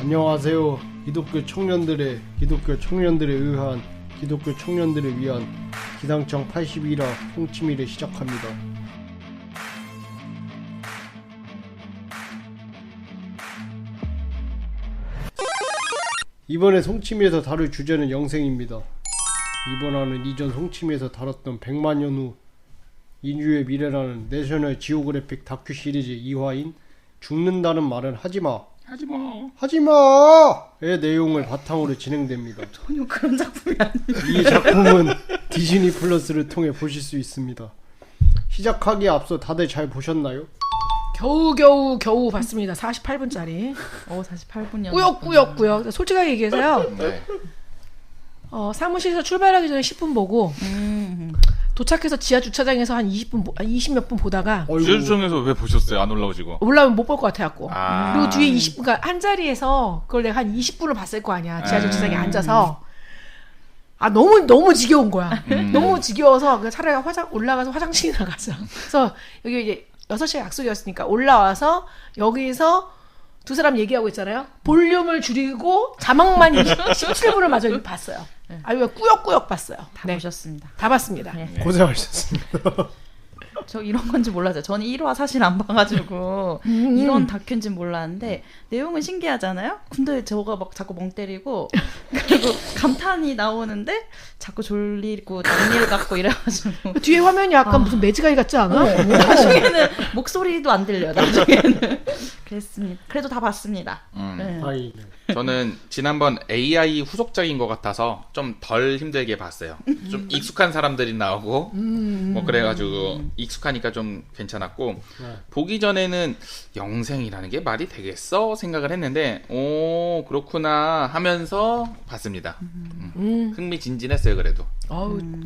안녕하세요. 기독교 청년들에 의한 기독교 청년들을 위한 기상청 81화 송치밀을 시작합니다. 이번에 송치밀에서 다룰 주제는 영생입니다. 이번 화는 이전 송치밀에서 다뤘던 100만년 후 인류의 미래라는 내셔널 지오그래픽 다큐 시리즈 2화인 죽는다는 말은 하지마의 내용을 바탕으로 진행됩니다. 전혀 그런 작품이 아니에요. 이 작품은 디즈니 플러스를 통해 보실 수 있습니다. 시작하기에 앞서 다들 잘 보셨나요? 겨우 봤습니다. 48분짜리. 48분이요. 꾸역꾸역. 솔직하게 얘기해서요. 네. 사무실에서 출발하기 전에 10분 보고 도착해서 지하 주차장에서 한 20몇 분 보다가 지하주청에서 왜 보셨어요? 안 올라오시고. 올라오면 못 볼 것 같아갖고. 아. 그리고 뒤에 20분, 그러니까 한 자리에서 그걸 내가 한 20분을 봤을 거 아니야. 지하 주차장에 앉아서. 너무 지겨운 거야. 너무 지겨워서 차라리 올라가서 화장실이나 가자. 그래서 여기 이제 6시에 약속이었으니까 올라와서 여기서 두 사람 얘기하고 있잖아요. 볼륨을 줄이고 자막만 17분을 마저 봤어요. 아유, 꾸역꾸역 봤어요. 다 보셨습니다. 다 봤습니다. 네. 고생하셨습니다. 저 이런 건지 몰랐어요. 저는 1화 사실 안 봐가지고 이런 다큐인지 몰랐는데 내용은 신기하잖아요. 근데 저가 막 자꾸 멍 때리고 그리고 감탄이 나오는데 자꾸 졸리고 낭일 같고 이래가지고 뒤에 화면이 약간 무슨 매지가이 같지 않아? 나중에는 목소리도 안 들려요. 나중에는 그랬습니다. 그래도 다 봤습니다. 네. 다행이네요. 저는 지난번 AI 후속작인 것 같아서 좀 덜 힘들게 봤어요. 좀 익숙한 사람들이 나오고 뭐 그래가지고 익숙하니까 좀 괜찮았고 보기 전에는 영생이라는 게 말이 되겠어 생각을 했는데 오 그렇구나 하면서 봤습니다. 흥미진진했어요 그래도.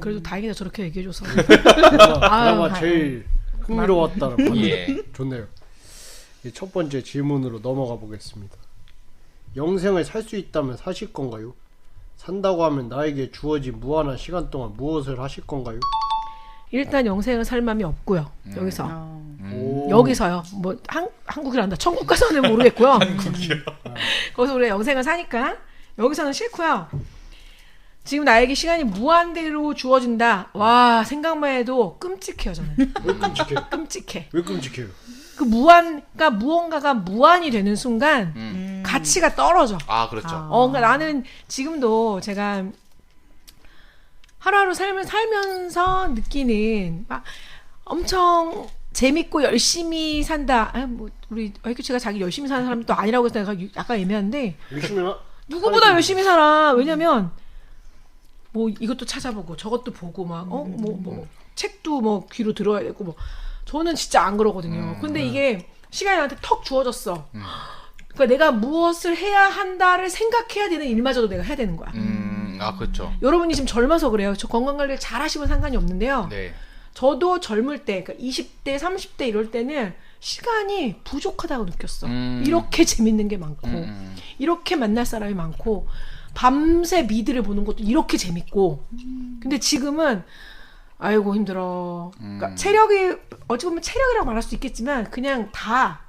그래도 다행이다 저렇게 얘기해줘서. 그나마 제일 흥미로웠다는 반응. 예. 좋네요. 첫 번째 질문으로 넘어가 보겠습니다. 영생을 살 수 있다면 사실 건가요? 산다고 하면 나에게 주어진 무한한 시간 동안 무엇을 하실 건가요? 일단 영생을 살 마음이 없고요. 여기서. 오. 여기서요. 뭐 한국이란다. 천국 가서는 모르겠고요. 한국이요. 거기서 우리가 영생을 사니까 여기서는 싫고요. 지금 나에게 시간이 무한대로 주어진다. 와 생각만 해도 끔찍해요 저는. 왜 끔찍해요? 끔찍해. 왜 끔찍해요? 그 그러니까 무언가가 무한이 되는 순간 가치가 떨어져. 아 그렇죠. 그러니까 나는 지금도 제가 하루하루 삶을 살면서 느끼는 막 엄청 재밌고 열심히 산다. 뭐 우리 IQ씨가 자기 열심히 사는 사람도 아니라고 해서 내가 약간 애매한데 누구보다 열심히 살아. 왜냐면 뭐 이것도 찾아보고 저것도 보고 막 뭐 책도 뭐 귀로 들어야 되고 뭐 저는 진짜 안 그러거든요. 근데 이게 시간이 나한테 턱 주어졌어. 그러니까 내가 무엇을 해야 한다를 생각해야 되는 일마저도 내가 해야 되는 거야. 아 그렇죠. 여러분이 지금 젊어서 그래요. 저 건강관리를 잘 하시면 상관이 없는데요. 네. 저도 젊을 때, 그러니까 20대, 30대 이럴 때는 시간이 부족하다고 느꼈어. 이렇게 재밌는 게 많고, 이렇게 만날 사람이 많고, 밤새 미드를 보는 것도 이렇게 재밌고. 근데 지금은 아이고 힘들어. 그러니까 체력이 어찌 보면 체력이라고 말할 수 있겠지만 그냥 다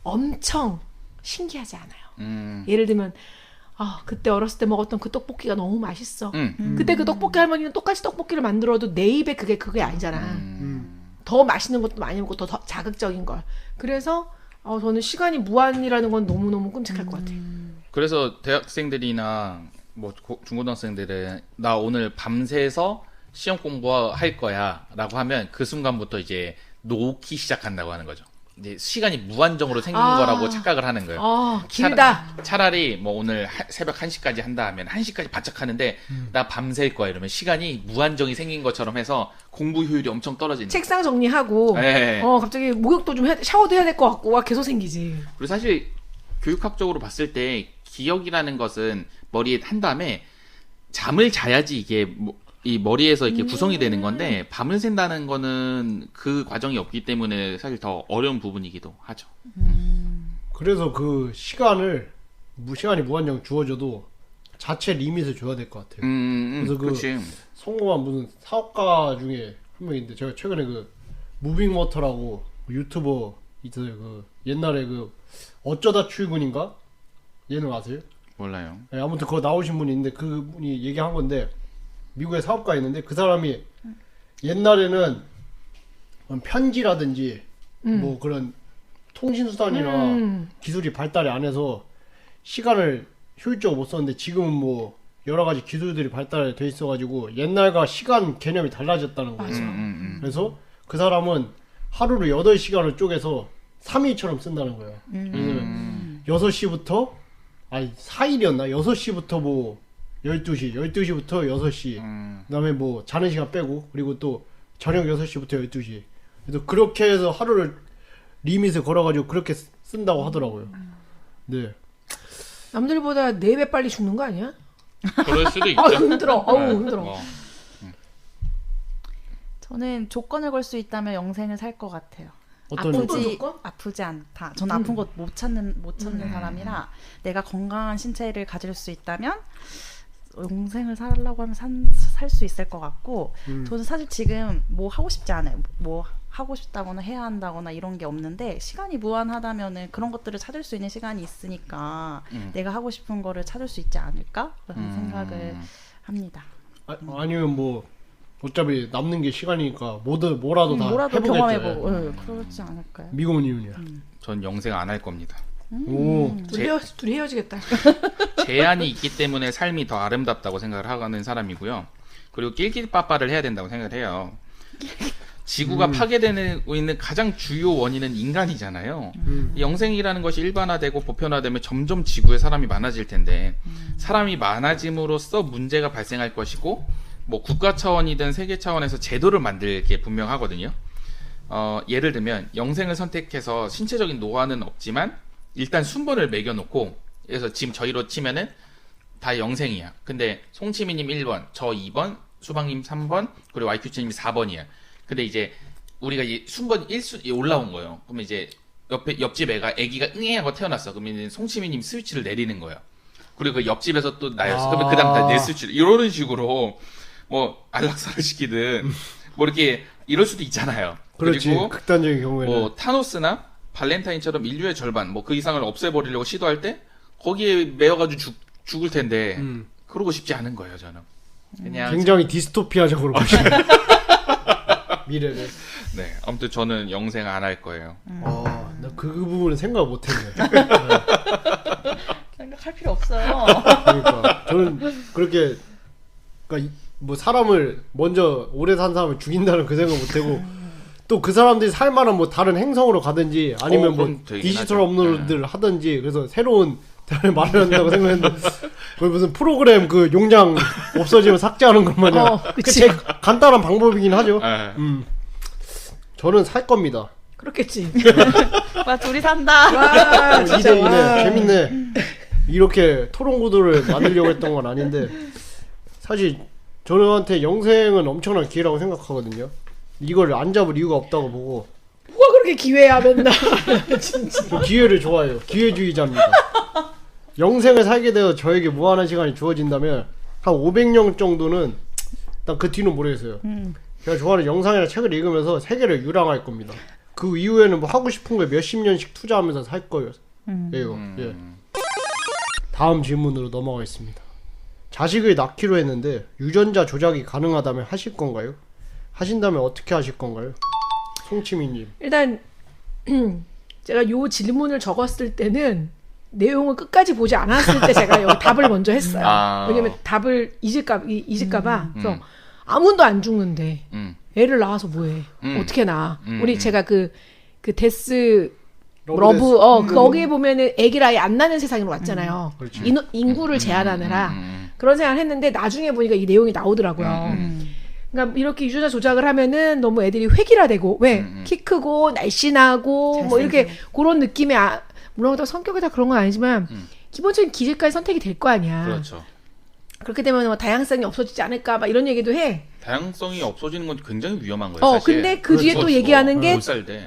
엄청 신기하지 않아요. 예를 들면 그때 어렸을 때 먹었던 그 떡볶이가 너무 맛있어. 그때 그 떡볶이 할머니는 똑같이 떡볶이를 만들어도 내 입에 그게 아니잖아. 더 맛있는 것도 많이 먹고 더 자극적인 걸. 그래서 저는 시간이 무한이라는 건 너무너무 끔찍할 것 같아요. 그래서 대학생들이나 뭐 중고등학생들은 나 오늘 밤새서 시험 공부할 거야 라고 하면 그 순간부터 이제 놓기 시작한다고 하는 거죠. 이제 시간이 무한정으로 생긴 거라고 착각을 하는 거예요. 길다. 차라리 뭐 오늘 새벽 1시까지 한다 하면 1시까지 바짝 하는데 나 밤샐 거야 이러면 시간이 무한정이 생긴 것처럼 해서 공부 효율이 엄청 떨어진다. 책상 정리하고 네. 갑자기 목욕도 좀 샤워도 해야 될 것 같고 와 계속 생기지. 그리고 사실 교육학적으로 봤을 때 기억이라는 것은 머리에 한 다음에 잠을 자야지 이게 이 머리에서 이렇게 구성이 되는 건데 밤을 샌다는 거는 그 과정이 없기 때문에 사실 더 어려운 부분이기도 하죠. 그래서 그 시간이 무한정 주어져도 자체 리밋을 줘야 될 것 같아요. 그래서 그렇지. 성공한 무슨 사업가 중에 한 명인데 제가 최근에 그 무빙워터라고 유튜버 있어요. 그 옛날에 그 어쩌다 출근인가 예능 아세요? 몰라요. 네, 아무튼 그거 나오신 분이 있는데 그분이 얘기한 건데 미국에 사업가 있는데 그 사람이 옛날에는 편지라든지 뭐 그런 통신수단이나 기술이 발달이 안 해서 시간을 효율적으로 못 썼는데 지금은 뭐 여러 가지 기술들이 발달돼 있어가지고 옛날과 시간 개념이 달라졌다는 거예요. 그래서 그 사람은 하루를 8시간을 쪼개서 3일처럼 쓴다는 거예요. 왜냐면 6시부터 아니 4일이었나? 6시부터 뭐 12시, 12시부터 6시 그다음에 뭐 자는 시간 빼고 그리고 또 저녁 6시부터 12시 그래서 그렇게 해서 하루를 리밋을 걸어가지고 그렇게 쓴다고 하더라고요. 네. 남들보다 4배 빨리 죽는 거 아니야? 그럴 수도 있죠. 아 힘들어. 어우 네. 힘들어. 뭐. 저는 조건을 걸 수 있다면 영생을 살 것 같아요. 어떤 아프지 않다. 저는 아픈 것 못 찾는 사람이라 내가 건강한 신체를 가질 수 있다면 영생을 살려고 하면 살 수 있을 것 같고 저는 사실 지금 뭐 하고 싶지 않아요. 뭐 하고 싶다거나 해야 한다거나 이런 게 없는데 시간이 무한하다면은 그런 것들을 찾을 수 있는 시간이 있으니까 내가 하고 싶은 거를 찾을 수 있지 않을까라는 생각을 합니다. 아니면 뭐 어차피 남는 게 시간이니까 뭐라도 다 뭐라도 해보겠죠. 경험해보고 그렇지 않을까요? 미국은 이윤이야. 전 영생 안 할 겁니다. 오. 둘이 헤어지겠다. 제한이 있기 때문에 삶이 더 아름답다고 생각을 하는 사람이고요. 그리고 낄낄빠빠를 해야 된다고 생각을 해요. 지구가 파괴되고 있는 가장 주요 원인은 인간이잖아요. 이 영생이라는 것이 일반화되고 보편화되면 점점 지구에 사람이 많아질 텐데 사람이 많아짐으로써 문제가 발생할 것이고 뭐 국가 차원이든 세계 차원에서 제도를 만들게 분명하거든요. 예를 들면 영생을 선택해서 신체적인 노화는 없지만 일단 순번을 매겨놓고 그래서 지금 저희로 치면은 다 영생이야. 근데 송치미님 1번, 저 2번, 수방님 3번, 그리고 YQ치님 4번이야. 근데 이제 우리가 이 순번 1수 올라온 거예요. 그러면 이제 옆집 애가 애기가 응애 하고 태어났어. 그러면 송치미님 스위치를 내리는 거예요. 그리고 그 옆집에서 또 나였어. 그러면 그 다음 내 스위치를 이런 식으로 뭐 안락사를 시키든 뭐 이렇게 이럴 수도 있잖아요. 그렇지. 그리고 극단적인 경우에는 뭐 타노스나 발렌타인처럼 인류의 절반 뭐 그 이상을 없애버리려고 시도할 때 거기에 매여가지고 죽을 텐데 그러고 싶지 않은 거예요. 저는 그냥 굉장히 디스토피아적으로 보시네. 미래를. 네 아무튼 저는 영생 안 할 거예요. 나 그 부분은 생각 못했네. 생각할 필요 없어요. 그러니까 저는 그렇게 그러니까 뭐 사람을 먼저 오래 산 사람을 죽인다는 그 생각 못하고 또 그 사람들이 살만한 뭐 다른 행성으로 가든지 아니면 뭐 그럼 되긴 디지털 하죠. 업로드를 하든지 그래서 새로운 대안을 마련한다고 생각했는데 거의 무슨 프로그램 그 용량 없어지면 삭제하는 것 마냥 그치. 제일 간단한 방법이긴 하죠. 네. 저는 살 겁니다. 그렇겠지. 와 둘이 산다. 와 진짜 이래 와. 재밌네. 이렇게 토론 구도를 만들려고 했던 건 아닌데 사실 저한테 영생은 엄청난 기회라고 생각하거든요. 이걸 안 잡을 이유가 없다고 보고 뭐가 그렇게 기회야 맨날. 진짜. 저 기회를 좋아해요. 기회주의자입니다. 영생을 살게 되어 저에게 무한한 시간이 주어진다면 한 500년 정도는 일단 그 뒤는 모르겠어요. 제가 좋아하는 영상이나 책을 읽으면서 세계를 유랑할 겁니다. 그 이후에는 뭐 하고 싶은 거에 몇십 년씩 투자하면서 살 거예요. 예. 다음 질문으로 넘어가겠습니다. 자식을 낳기로 했는데 유전자 조작이 가능하다면 하실 건가요? 하신다면 어떻게 하실 건가요? 송치미님. 일단 제가 요 질문을 적었을 때는 내용을 끝까지 보지 않았을 때 제가 여기 답을 먼저 했어요. 왜냐면 답을 잊을까봐. 그래서 아무도 안 죽는데 애를 낳아서 뭐해? 어떻게 낳아? 우리 제가 그 데스 러브 거기에 보면은 애기를 아예 안 낳는 세상으로 왔잖아요. 인구를 제한하느라 그런 생각을 했는데 나중에 보니까 이 내용이 나오더라고요. 그러니까 이렇게 유전자 조작을 하면은 너무 애들이 획일화되고 왜 키 크고 날씬하고 뭐 이렇게 그런 느낌의 물론 또 성격이 다 그런 건 아니지만 기본적인 기질까지 선택이 될 거 아니야. 그렇죠. 그렇게 되면 뭐 다양성이 없어지지 않을까 막 이런 얘기도 해. 다양성이 없어지는 건 굉장히 위험한 거예요. 사실. 근데 그 뒤에 또 얘기하는 게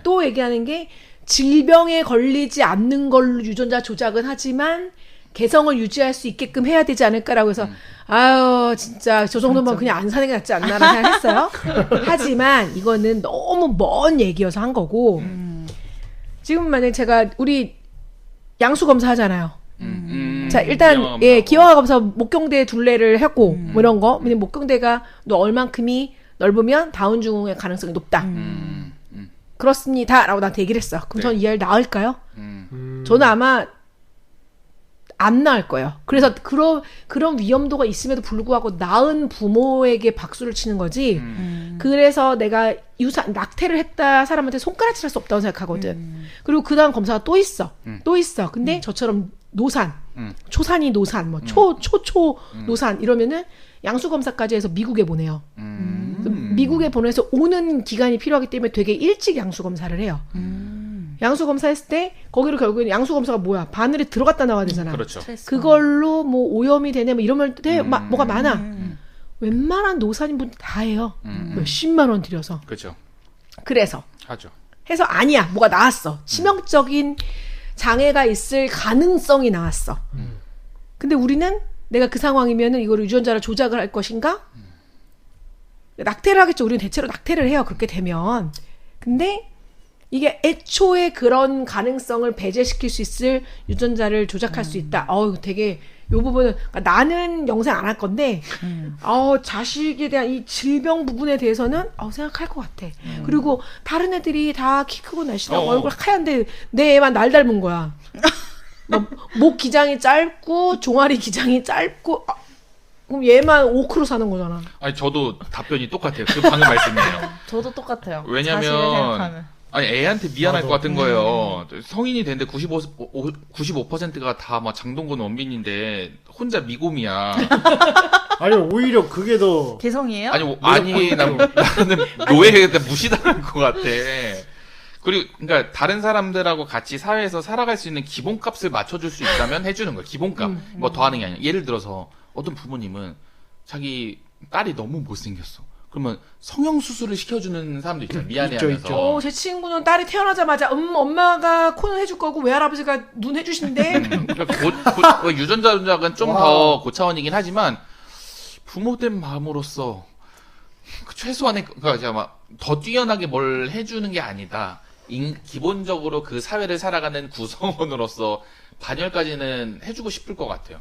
또 얘기하는 게 질병에 걸리지 않는 걸로 유전자 조작은 하지만 개성을 유지할 수 있게끔 해야 되지 않을까라고 해서 아유 진짜 저 정도면 그냥 안 사는 게 낫지 않나라는 생각했어요. 하지만 이거는 너무 먼 얘기여서 한 거고 지금 만약에 제가 우리 양수 검사 하잖아요. 자 일단 기형아 예 검사하고. 기형아 검사 목경대 둘레를 했고 뭐 이런 거. 왜냐면 목경대가 너 얼만큼이 넓으면 다운증후의 가능성이 높다. 그렇습니다라고 나한테 얘기를 했어. 그럼 네. 저는 이 아이를 낳을까요? 음. 저는 아마 안 낳을 거예요. 그래서 그런 위험도가 있음에도 불구하고 낳은 부모에게 박수를 치는 거지. 그래서 내가 낙태를 했다 사람한테 손가락질할 수 없다고 생각하거든. 그리고 그 다음 검사가 또 있어. 또 있어. 근데 저처럼 노산, 초산이 노산, 뭐 초초 노산 이러면은 양수 검사까지 해서 미국에 보내요. 미국에 보내서 오는 기간이 필요하기 때문에 되게 일찍 양수 검사를 해요. 양수 검사했을 때 거기로 결국엔 양수 검사가 뭐야? 바늘에 들어갔다 나와야 되잖아. 그렇죠. 그걸로 뭐 오염이 되네 뭐 이러면 뭐가 많아. 웬만한 노산인분 다 해요. 몇십만 원 들여서. 그렇죠. 그래서 하죠. 해서 아니야. 뭐가 나왔어. 치명적인 장애가 있을 가능성이 나왔어. 근데 우리는 내가 그 상황이면은 이걸 유전자를 조작을 할 것인가? 낙태를 하겠죠. 우리는 대체로 낙태를 해요. 그렇게 되면. 근데 이게 애초에 그런 가능성을 배제시킬 수 있을 유전자를 조작할 수 있다. 되게 요 부분은 그러니까 나는 영생 안 할 건데 자식에 대한 이 질병 부분에 대해서는 생각할 것 같아. 그리고 다른 애들이 다 키 크고 날씬하고 얼굴 하얀데 내 애만 날 닮은 거야. 목 기장이 짧고 종아리 기장이 짧고 그럼 얘만 오크로 사는 거잖아. 아니 저도 답변이 똑같아요. 그 방금 말씀이에요. 저도 똑같아요. 왜냐면 자식을 생각하면. 아니 애한테 미안할 것 같은 거예요. 성인이 됐는데 95%가 다 막 장동건 원빈인데 혼자 미곰이야. 아니 오히려 그게 더 개성이에요? 아니 나는 노예에 무시당할 것 같아. 그리고 그러니까 다른 사람들하고 같이 사회에서 살아갈 수 있는 기본값을 맞춰줄 수 있다면 해주는 거야. 기본값. 뭐 더하는 게 아니야. 예를 들어서 어떤 부모님은 자기 딸이 너무 못생겼어. 그러면 성형수술을 시켜주는 사람도 있잖아. 미안해하면서. 있죠. 제 친구는 딸이 태어나자마자 엄마가 코는 해줄 거고 외할아버지가 눈 해주신대. 그러니까 유전자 조작은 좀 더 고차원이긴 하지만 부모된 마음으로서 최소한의 그러니까 아마 더 뛰어나게 뭘 해주는 게 아니다. 기본적으로 그 사회를 살아가는 구성원으로서 반열까지는 해주고 싶을 것 같아요.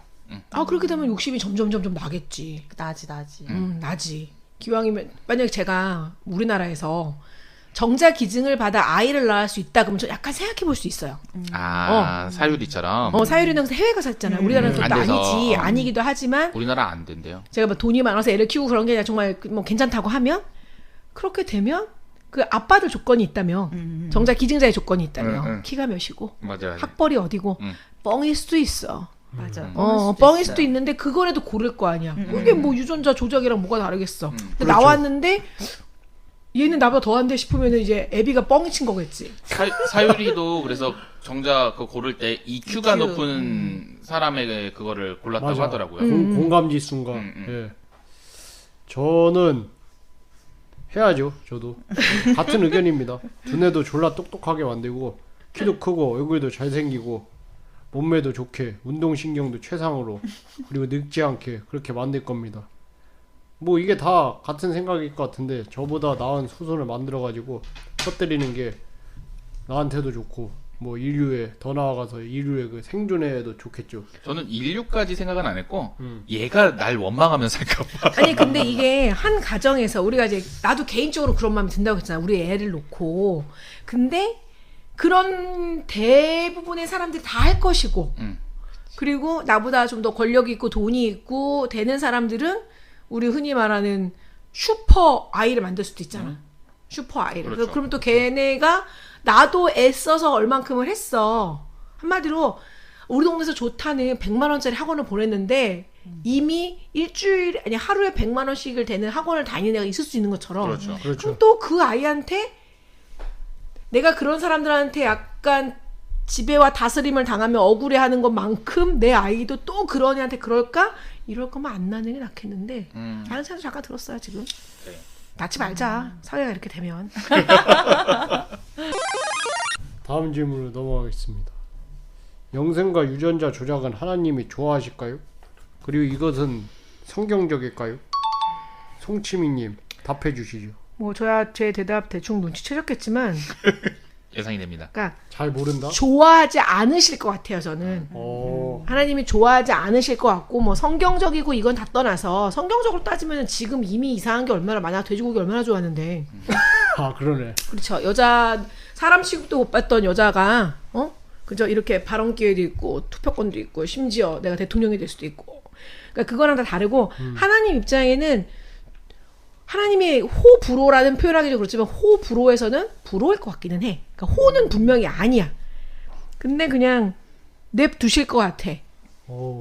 그렇게 되면 욕심이 점점 나겠지. 나지. 나지. 기왕이면 만약에 제가 우리나라에서 정자 기증을 받아 아이를 낳을 수 있다 그러면 저 약간 생각해 볼 수 있어요. 사유리처럼. 사유리는 해외 가서 했잖아요. 우리나라는 그것도 안 돼서. 아니지. 아니기도 하지만 우리나라 안 된대요. 제가 뭐 돈이 많아서 애를 키우고 그런 게 아니라 정말 뭐 괜찮다고 하면 그렇게 되면 그 아빠들 조건이 있다며 정자 기증자의 조건이 있다며 키가 몇이고 맞아요. 학벌이 어디고 뻥일 수도 있어. 맞아. 뻥일 수도 있는데 그거라도 고를 거 아니야. 그게 뭐 유전자 조작이랑 뭐가 다르겠어. 근데 그렇죠. 나왔는데 얘는 나보다 더한데 싶으면 이제 애비가 뻥이 친 거겠지. 사유리도 그래서 정작 그 고를 때 EQ가 EQ. 높은 사람에게 그거를 골랐다고 맞아. 하더라고요. 공감지수인가. 예. 저는 해야죠. 저도 같은 의견입니다. 두뇌도 졸라 똑똑하게 만들고 키도 크고 얼굴도 잘생기고 몸매도 좋게 운동신경도 최상으로 그리고 늙지 않게 그렇게 만들 겁니다. 뭐 이게 다 같은 생각일 것 같은데 저보다 나은 후손을 만들어가지고 터뜨리는 게 나한테도 좋고 뭐 인류에 더 나아가서 인류의 그 생존에도 좋겠죠. 저는 인류까지 생각은 안 했고 얘가 날 원망하면서 살까봐. 아니 근데 이게 한 가정에서 우리가 이제 나도 개인적으로 그런 마음이 든다고 했잖아. 우리 애를 놓고. 근데 그런 대부분의 사람들이 다 할 것이고 그리고 나보다 좀 더 권력이 있고 돈이 있고 되는 사람들은 우리 흔히 말하는 슈퍼 아이를 만들 수도 있잖아. 슈퍼 아이를. 그렇죠. 그러면 또 걔네가 나도 애써서 얼만큼을 했어. 한마디로 우리 동네에서 좋다는 100만 원짜리 학원을 보냈는데 이미 일주일 아니 하루에 100만 원씩을 되는 학원을 다니는 애가 있을 수 있는 것처럼 그렇죠. 그렇죠. 그럼 또 그 아이한테 내가 그런 사람들한테 약간 지배와 다스림을 당하면 억울해하는 것만큼 내 아이도 또 그런 애한테 그럴까? 이럴 거면 안 낳는 게 낫겠는데 라는 생각 잠깐 들었어요 지금. 네. 낳지 말자. 사회가 이렇게 되면. 다음 질문으로 넘어가겠습니다. 영생과 유전자 조작은 하나님이 좋아하실까요? 그리고 이것은 성경적일까요? 송치미님 답해 주시죠. 뭐 저야 제 대답 대충 눈치채셨겠지만 예상이 됩니다. 그러니까 잘 모른다. 좋아하지 않으실 것 같아요. 저는 하나님이 좋아하지 않으실 것 같고 뭐 성경적이고 이건 다 떠나서 성경적으로 따지면 지금 이미 이상한 게 얼마나 많아. 돼지고기 얼마나 좋아하는데. 아 그러네. 그렇죠. 여자 사람 취급도 못 받던 여자가 그죠? 이렇게 발언 기회도 있고 투표권도 있고 심지어 내가 대통령이 될 수도 있고. 그러니까 그거랑 다 다르고 하나님 입장에는 하나님의 호불호라는 표현하기도 그렇지만 호불호에서는 불호일 것 같기는 해. 그러니까 호는 분명히 아니야. 근데 그냥 냅두실 것 같아.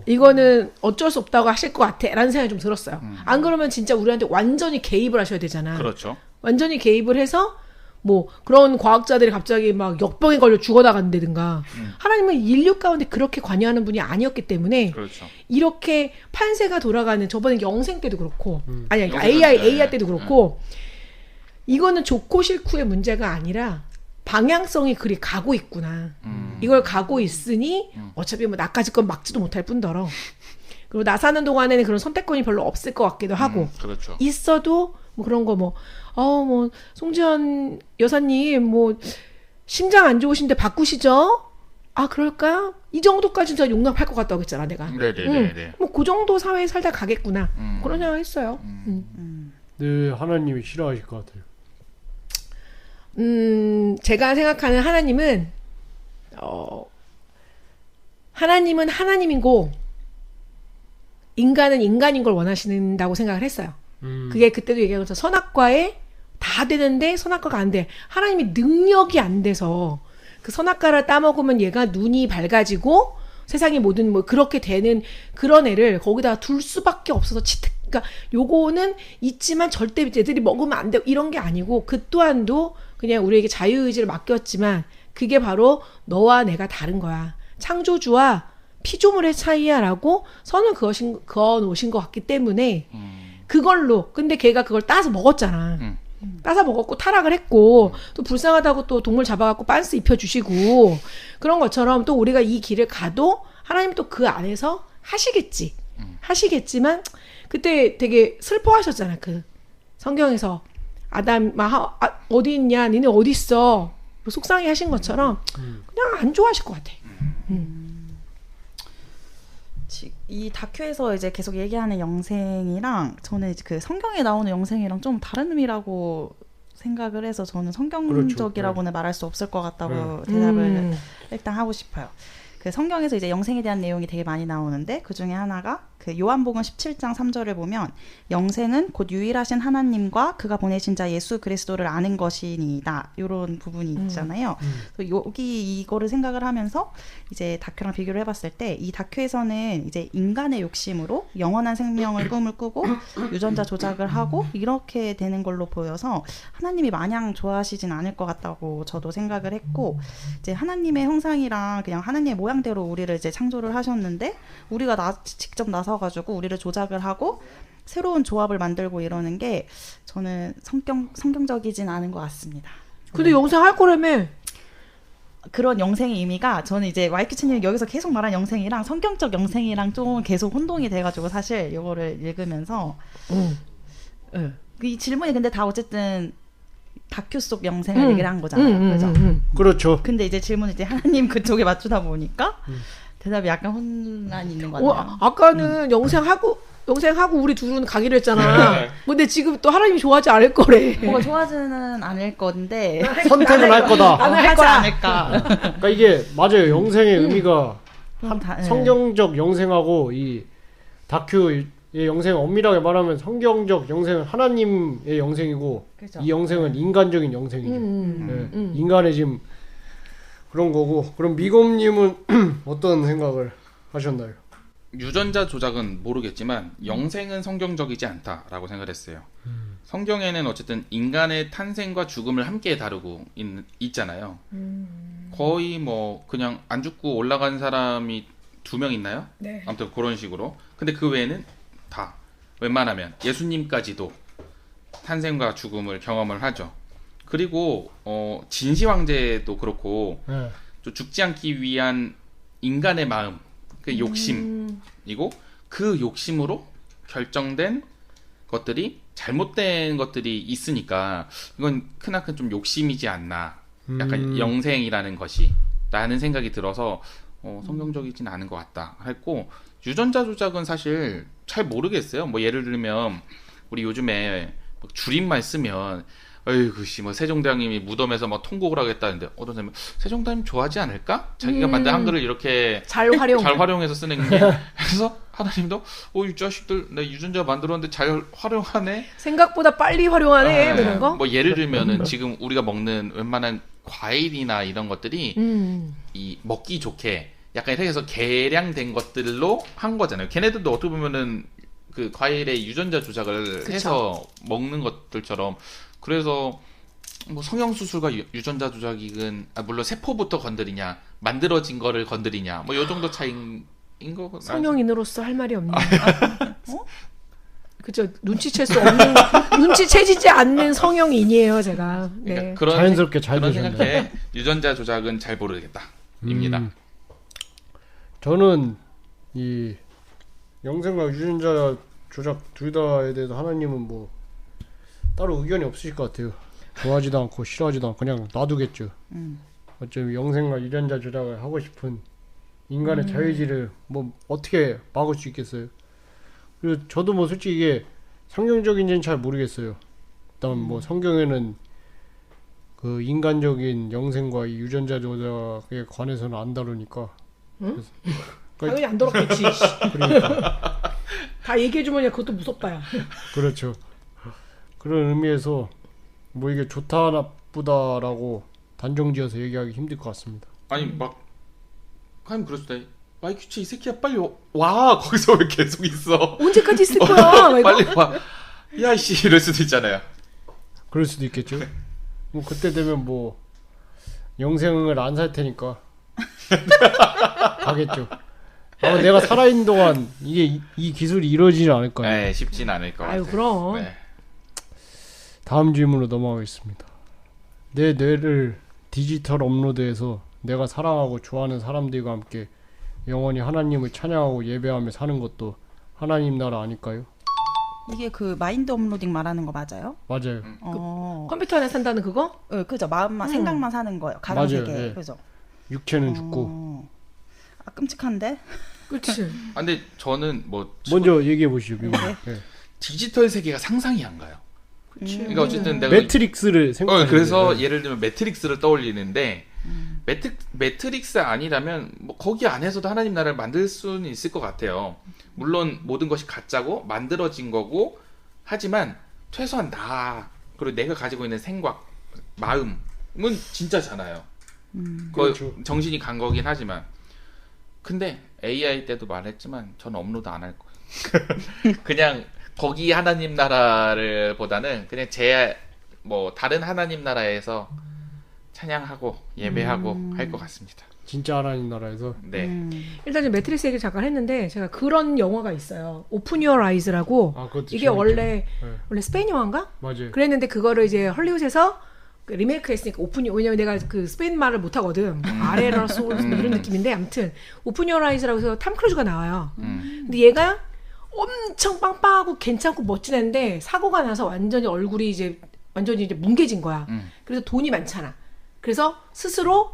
이거는 어쩔 수 없다고 하실 것 같아 라는 생각이 좀 들었어요. 안 그러면 진짜 우리한테 완전히 개입을 하셔야 되잖아. 그렇죠. 완전히 개입을 해서 뭐 그런 과학자들이 갑자기 막 역병에 걸려 죽어나간다든가 하나님은 인류 가운데 그렇게 관여하는 분이 아니었기 때문에 그렇죠. 이렇게 판세가 돌아가는 저번에 영생 때도 그렇고 아니 영생 AI 때도 그렇고 이거는 좋고 싫고의 문제가 아니라 방향성이 그리 가고 있구나. 이걸 가고 있으니 어차피 뭐 나까지 건 막지도 못할 뿐더러 그리고 나 사는 동안에는 그런 선택권이 별로 없을 것 같기도 하고 그렇죠. 있어도 뭐 그런 거 뭐 송지연 여사님 뭐 심장 안 좋으신데 바꾸시죠? 아 그럴까요? 이 정도까지 저 용납할 것 같다고 했잖아 내가. 네네네. 뭐 그 정도 사회에 살다 가겠구나. 그런 생각 했어요. 네 하나님이 싫어하실 것 같아요. 제가 생각하는 하나님은 하나님이고 인간은 인간인 걸 원하신다고 생각을 했어요. 그게 그때도 얘기한 것처럼 선악과에 다 되는데 선악과가 안 돼. 하나님이 능력이 안 돼서 그 선악과를 따먹으면 얘가 눈이 밝아지고 세상의 모든 뭐 그렇게 되는 그런 애를 거기다가 둘 수밖에 없어서 그러니까 요거는 있지만 절대 애들이 먹으면 안 돼. 이런 게 아니고 그 또한도 그냥 우리에게 자유의지를 맡겼지만 그게 바로 너와 내가 다른 거야. 창조주와 피조물의 차이야라고 선을 그어 놓으신 것 같기 때문에 그걸로 근데 걔가 그걸 따서 먹었잖아. 따서 먹었고 타락을 했고 또 불쌍하다고 또 동물 잡아갖고 빤스 입혀주시고 그런 것처럼 또 우리가 이 길을 가도 하나님 또 그 안에서 하시겠지만 그때 되게 슬퍼하셨잖아. 그 성경에서 아담 어디 있냐 니네 어디 있어 속상해 하신 것처럼 그냥 안 좋아하실 것 같아. 이 다큐에서 이제 계속 얘기하는 영생이랑 저는 이제 그 성경에 나오는 영생이랑 좀 다른 의미라고 생각을 해서 저는 성경적이라고는 말할 수 없을 것 같다고 대답을 일단 하고 싶어요. 그 성경에서 이제 영생에 대한 내용이 되게 많이 나오는데 그 중에 하나가 그 요한복음 17장 3절을 보면 영생은 곧 유일하신 하나님과 그가 보내신 자 예수 그리스도를 아는 것이니이다. 이런 부분이 있잖아요. 그래서 여기 이거를 생각을 하면서 이제 다큐랑 비교를 해봤을 때 이 다큐에서는 이제 인간의 욕심으로 영원한 생명을 꿈을 꾸고 유전자 조작을 하고 이렇게 되는 걸로 보여서 하나님이 마냥 좋아하시진 않을 것 같다고 저도 생각을 했고 이제 하나님의 형상이랑 그냥 하나님의 모양대로 우리를 이제 창조를 하셨는데 우리가 직접 나서가지고 우리를 조작을 하고 새로운 조합을 만들고 이러는 게 저는 성경적이진 않은 것 같습니다. 근데 영생 할 거라며. 그런 영생의 의미가 저는 이제 와이키치님 여기서 계속 말한 영생이랑 성경적 영생이랑 좀 계속 혼동이 돼가지고 사실 이거를 읽으면서 이 질문이 근데 다 어쨌든 다큐 속 영생을 얘기를 한 거잖아요. 그죠? 그렇죠. 근데 이제 질문을 이제 하나님 그쪽에 맞추다 보니까 대답이 약간 혼란이 있는 것 같아요. 아까는 영생하고 우리 둘은 가기로 했잖아. 근데 지금 또 하나님이 좋아하지 않을 거래. 뭐가 좋아하지는 않을 건데 선택은 할 거다. 할 거야 않을까. 그러니까 이게 맞아요. 영생의 의미가 네. 성경적 영생하고 이 다큐의 영생 엄밀하게 말하면 성경적 영생은 하나님의 영생이고 그렇죠. 이 영생은 인간적인 영생이죠. 인간의 지금 그런 거고. 그럼 미검님은 어떤 생각을 하셨나요? 유전자 조작은 모르겠지만 영생은 성경적이지 않다라고 생각을 했어요. 성경에는 어쨌든 인간의 탄생과 죽음을 함께 다루고 있잖아요. 거의 뭐 그냥 안 죽고 올라간 사람이 2명 있나요? 네. 아무튼 그런 식으로. 근데 그 외에는 다 웬만하면 예수님까지도 탄생과 죽음을 경험을 하죠. 그리고 진시 황제도 그렇고 또 죽지 않기 위한 인간의 마음, 그 욕심이고 그 욕심으로 결정된 것들이 잘못된 것들이 있으니까 이건 크나큰 좀 욕심이지 않나 약간 영생이라는 것이 라는 생각이 들어서 성경적이진 않은 것 같다 했고, 유전자 조작은 사실 잘 모르겠어요. 뭐 예를 들면 우리 요즘에 막 줄임말 쓰면 어이구 씨 뭐 세종대왕님이 무덤에서 막 통곡을 하겠다는데 어떤 사람은 세종대왕님 좋아하지 않을까? 자기가 만든 한글을 이렇게 잘 활용해서 쓰는 게. 그래서 하나님도 이 자식들 내 유전자 만들었는데 잘 활용하네. 생각보다 빨리 활용하네. 뭐 이런 거. 뭐 예를 들면은 지금 우리가 먹는 웬만한 과일이나 이런 것들이 이 먹기 좋게 약간 이렇게 해서 개량된 것들로 한 거잖아요. 걔네들도 어떻게 보면은 그 과일의 유전자 조작을 그쵸. 해서 먹는 것들처럼. 그래서 뭐 성형수술과 유전자 조작이건 물론 세포부터 건드리냐 만들어진 거를 건드리냐 뭐 요 정도 차이인 거. 성형인으로서 할 말이 없네요. 그죠. 눈치챌 수 없는, 눈치채지지 않는 성형인이에요, 제가. 네. 그러니까 그런 자연스럽게 잘 그런 되셨네. 생각에 유전자 조작은 잘 모르겠다입니다. 저는 이 영생과 유전자 조작 둘 다에 대해서 하나님은 뭐 따로 의견이 없으실 것 같아요. 좋아하지도 않고 싫어하지도 않고 그냥 놔두겠죠. 어차피 영생과 유전자 조작을 하고 싶은 인간의 자유의지를 뭐 어떻게 막을 수 있겠어요. 그리고 저도 뭐 솔직히 이게 성경적인지는 잘 모르겠어요. 일단 뭐 성경에는 그 인간적인 영생과 이 유전자 조작에 관해서는 안 다루니까. 당연히 안 돌았겠지. 그러니까 다 얘기해주면 야, 그것도 무섭다, 야. 그렇죠. 그런 의미에서 뭐 이게 좋다 나쁘다라고 단정지어서 얘기하기 힘들 것 같습니다. 아니 막 하면 그럴 수도 있 마이큐치 이 새끼야 빨리 와 거기서 왜 계속 있어? 언제까지 있을 거야? 막 이거? 빨리 와. 야이씨 이럴 수도 있잖아요. 그럴 수도 있겠죠. 뭐 그때 되면 뭐 영생을 안 살 테니까 가겠죠. 아마 내가 살아있는 동안 이게 이 기술이 이루어지지 않을 거예요. 네, 쉽진 않을 것 같아요. 아유, 그럼. 네. 다음 질문으로 넘어가겠습니다. 내 뇌를 디지털 업로드해서 내가 사랑하고 좋아하는 사람들과 함께 영원히 하나님을 찬양하고 예배하며 사는 것도 하나님 나라 아닐까요? 이게 그 마인드 업로딩 말하는 거 맞아요? 맞아요. 컴퓨터 안에 산다는 그거? 그죠. 마음만 생각만 사는 거예요. 가상 맞아요, 세계. 예. 그죠. 육체는 죽고. 아 끔찍한데. 그치. 아, 근데 저는 뭐 먼저 얘기해 보시죠. 미국. 네. 디지털 세계가 상상이 안 가요. 그치. 그러니까 어쨌든 내가 매트릭스를 생각하는 그래서 거예요. 예를 들면 매트릭스를 떠올리는데 매트릭스 아니라면 뭐 거기 안에서도 하나님 나라를 만들 수는 있을 것 같아요. 물론 모든 것이 가짜고 만들어진 거고 하지만 최소한 나 그리고 내가 가지고 있는 생각, 마음은 진짜잖아요. 그렇죠. 정신이 간 거긴 하지만 근데 AI 때도 말했지만 저는 업로드 안 할 거예요. 그냥 거기 하나님 나라를 보다는 그냥 제 뭐 다른 하나님 나라에서 찬양하고 예배하고 할 것 같습니다. 진짜 하나님 나라에서. 네. 일단 지금 매트릭스 얘기 잠깐 했는데 제가 그런 영화가 있어요. 오픈 유어 아이즈라고. 그것도 이게 재밌죠. 원래 네. 스페인 영화인가? 맞아요. 그랬는데 그거를 이제 헐리우드에서 그 리메이크 했으니까 왜냐면 내가 그 스페인 말을 못 하거든. 아레라솔 이런 느낌인데 아무튼 오픈 유어 아이즈라고 해서 탐 크루즈가 나와요. 근데 얘가 엄청 빵빵하고 괜찮고 멋진 애인데 사고가 나서 완전히 얼굴이 이제 뭉개진 거야. 그래서 돈이 많잖아. 그래서 스스로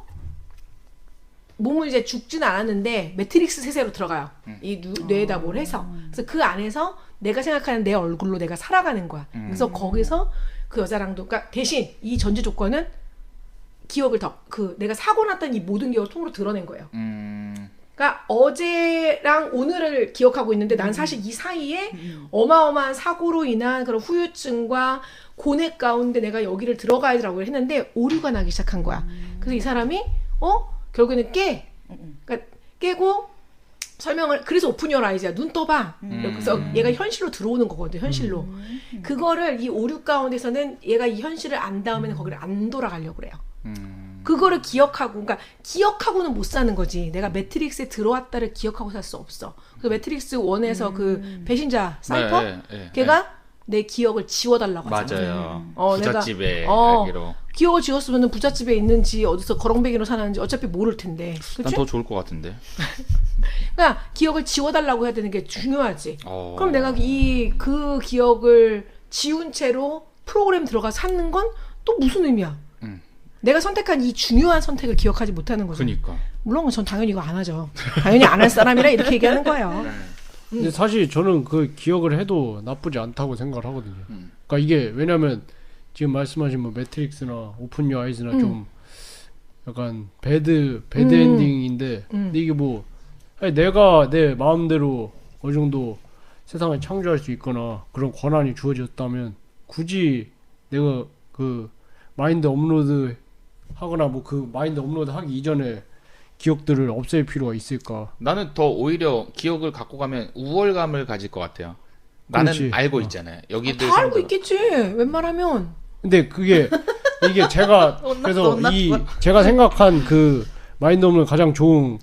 몸을 이제 죽진 않았는데 매트릭스 세세로 들어가요. 이 뇌에다 뭘 해서. 그래서 그 안에서 내가 생각하는 내 얼굴로 내가 살아가는 거야. 그래서 거기서 그 여자랑도, 그러니까 대신 이 전제 조건은 기억을 내가 사고 났던 이 모든 기억을 통으로 드러낸 거예요. 그러니까 어제랑 오늘을 기억하고 있는데 난 사실 이 사이에 어마어마한 사고로 인한 그런 후유증과 고뇌 가운데 내가 여기를 들어가야지라고 했는데 오류가 나기 시작한 거야. 그래서 이 사람이 결국에는 그러니까 깨고 설명을, 그래서 오픈 유어 아이즈야. 눈 떠봐. 그래서 얘가 현실로 들어오는 거거든. 현실로. 그거를 이 오류 가운데서는 얘가 이 현실을 안 닿으면 거기를 안 돌아가려고 그래요. 그거를 기억하고, 그러니까 기억하고는 못 사는 거지. 내가 매트릭스에 들어왔다를 기억하고 살 수 없어. 그 매트릭스 1에서 그 배신자 사이퍼, 걔가 내 기억을 지워달라고 하잖아. 맞아요. 부잣집에 내가, 알기로. 기억을 지웠으면 부잣집에 있는지 어디서 거렁뱅이로 사는지 어차피 모를 텐데. 난 그치? 더 좋을 것 같은데. 그러니까 기억을 지워달라고 해야 되는 게 중요하지. 그럼 내가 그 기억을 지운 채로 프로그램 들어가 사는 건 또 무슨 의미야? 내가 선택한 이 중요한 선택을 기억하지 못하는 거죠. 그러니까. 물론 전 당연히 이거 안 하죠. 당연히 안 할 사람이라 이렇게 얘기하는 거예요. 근데 사실 저는 그 기억을 해도 나쁘지 않다고 생각을 하거든요. 그러니까 이게 왜냐면 지금 말씀하신 뭐 매트릭스나 오픈 유 아이즈나 좀 약간 배드 엔딩인데 근데 이게 뭐 아니, 내가 내 마음대로 어느 정도 세상을 창조할 수 있거나 그런 권한이 주어졌다면 굳이 내가 그 마인드 업로드 하거나 뭐 그 마인드 업로드 하기 이전에 기억들을 없앨 필요가 있을까? 나는 더 오히려 기억을 갖고 가면 우월감을 가질 것 같아요. 나는 그렇지. 알고 있잖아요. 여기들 다 알고 사람들은. 있겠지. 웬만하면. 근데 그게 이게 제가 그래서 제가 생각한 그 마인드 업로드 가장 좋은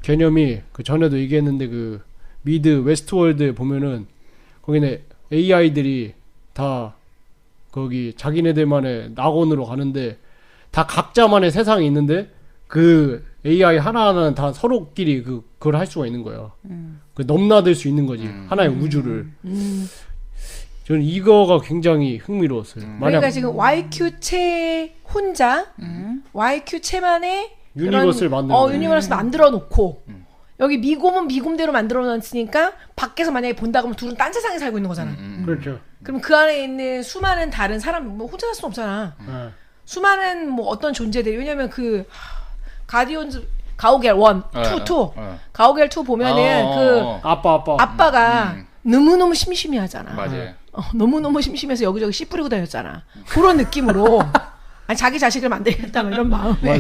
개념이 그 전에도 얘기했는데 그 미드 웨스트월드에 보면은 거기는 AI들이 다 거기 자기네들만의 낙원으로 가는데 다 각자만의 세상이 있는데 그 AI 하나하나는 다 서로끼리 그걸 할 수가 있는 거야. 그 넘나들 수 있는 거지. 하나의 우주를. 저는 이거가 굉장히 흥미로웠어요. 만약 그러니까 지금 YQ체 혼자 YQ체만의 유니버스를 만드는 거예요. 유니버스 만들어 놓고 여기 미곰은 미곰대로 만들어 놨으니까 밖에서 만약에 본다 그러면 둘은 딴 세상에 살고 있는 거잖아. 그렇죠. 그럼 그 안에 있는 수많은 다른 사람 뭐 혼자 살 수는 없잖아. 네. 수많은 뭐 어떤 존재들이 왜냐면 그 가디언즈 가오갤 1, 2, 2 가오갤 2 보면은 그 아빠가 너무너무 심심해하잖아. 맞아요. 너무너무 심심해서 여기저기 씨 뿌리고 다녔잖아. 그런 느낌으로 아니, 자기 자식을 만들겠다 뭐 이런 마음에